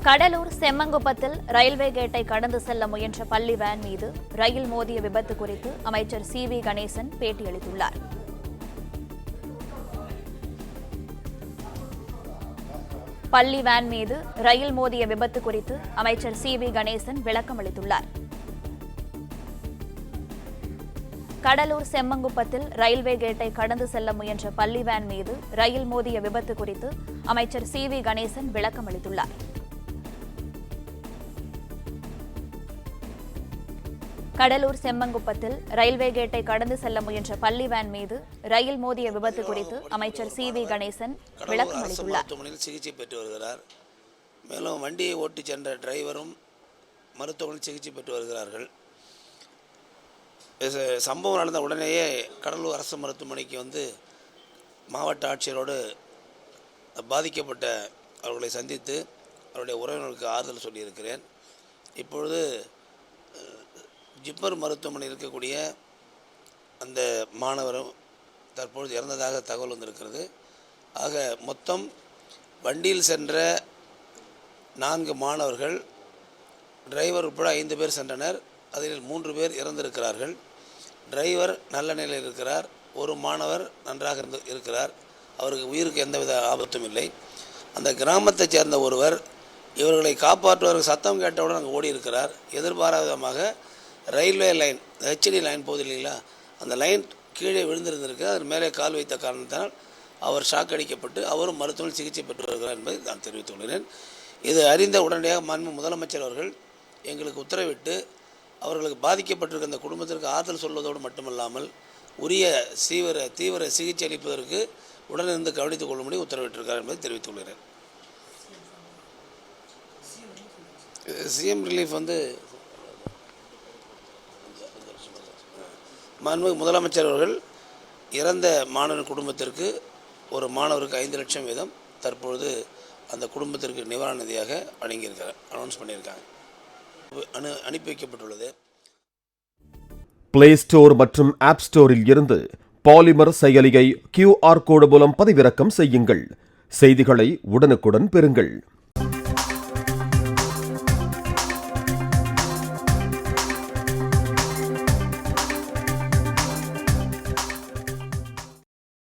Cuddalore செம்மங்குப்பத்தில் railway கேட்டை கடந்து செல்ல முயன்ற பள்ளி வேன் மீது ரயில் மோதிய விபத்து குறித்து அமைச்சர் CV கணேசன் பேட்டியளித்துள்ளார். பள்ளி வேன் மீது ரயில் மோதிய விபத்து குறித்து அமைச்சர் CV கணேசன் விளக்கம் அளித்துள்ளார். கடலூர் செம்மங்குப்பத்தில் ரயில்வே கேட்டை கடந்து செல்ல முயன்ற பள்ளி வேன் மீது ரயில் மோதிய விபத்து குறித்து அமைச்சர் CV கணேசன் விளக்கம் அளித்துள்ளார். கடலூர் செம்மங்குப்பத்தில் ரயில்வே கேட்டை கடந்து செல்ல முயன்ற பள்ளி வேன் மீது ரயில் மோதிய விபத்து குறித்து அமைச்சர் CV கணேசன் விளக்கம் அளித்துள்ளார். சிகிச்சை பெற்று வருகிறார். மேலும் வண்டியை ஓட்டி சென்ற டிரைவரும் மருத்துவமனையில் சிகிச்சை பெற்று வருகிறார்கள். சம்பவம் நடந்த உடனேயே கடலூர் அரசு மருத்துவமனைக்கு வந்து மாவட்ட ஆட்சியரோடு பாதிக்கப்பட்ட அவர்களை சந்தித்து அவருடைய உறவினர்களுக்கு ஆறுதல் சொல்லியிருக்கிறேன். இப்பொழுது ஜிப்மர் மருத்துவமனை இருக்கக்கூடிய அந்த மாணவரும் தற்பொழுது இறந்ததாக தகவல் வந்திருக்கிறது. ஆக மொத்தம் வண்டியில் சென்ற 4 மாணவர்கள், டிரைவர் உட்பட 5 பேர் சென்றனர். அதில் 3 பேர் இறந்திருக்கிறார்கள். டிரைவர் நல்ல நிலையில் இருக்கிறார். ஒரு மாணவர் நன்றாக இருக்கிறார். அவருக்கு உயிருக்கு எந்தவித ஆபத்தும் இல்லை. அந்த கிராமத்தைச் சேர்ந்த ஒருவர் இவர்களை காப்பாற்றுவதற்கு சத்தம் கேட்டவுடன் அங்கே ஓடி இருக்கிறார். எதிர்பாராத விதமாக ரயில்வே லைன் HD லைன் போகுது இல்லைங்களா, அந்த லைன் கீழே விழுந்திருந்திருக்கு. அதன் மேலே கால் வைத்த காரணத்தினால் அவர் ஷாக் அடிக்கப்பட்டு அவரும் மருத்துவமனையில் சிகிச்சை பெற்று வருகிறார் என்பதை நான் தெரிவித்துக் கொள்கிறேன். இது அறிந்த உடனடியாக மாண்பு முதலமைச்சர் அவர்கள் எங்களுக்கு உத்தரவிட்டு அவர்களுக்கு பாதிக்கப்பட்டிருக்க அந்த குடும்பத்திற்கு ஆறுதல் சொல்வதோடு மட்டுமல்லாமல் உரிய தீவிர சிகிச்சை அளிப்பதற்கு உடனிருந்து கவனித்துக் கொள்ளும்படி உத்தரவிட்டிருக்கார் என்பதை தெரிவித்துக் கொள்கிறேன். சிஎம் ரிலீஃப் வந்து மாண்பு முதலமைச்சர் அவர்கள் இறந்த மாணவன் குடும்பத்திற்கு ஒரு மாணவருக்கு 5 லட்சம் வீதம் தற்பொழுது அந்த குடும்பத்திற்கு நிவாரண நிதியாக வழங்கியிருக்கிறார், அனௌன்ஸ் பண்ணியிருக்காங்க, அனுப்பி வைக்கப்பட்டுள்ளது. பிளே ஸ்டோர் மற்றும் ஆப் ஸ்டோரில் இருந்து பாலிமர் செயலியை QR கோடு மூலம் பதிவிறக்கம் செய்யுங்கள். செய்திகளை உடனுக்குடன் பெறுங்கள்.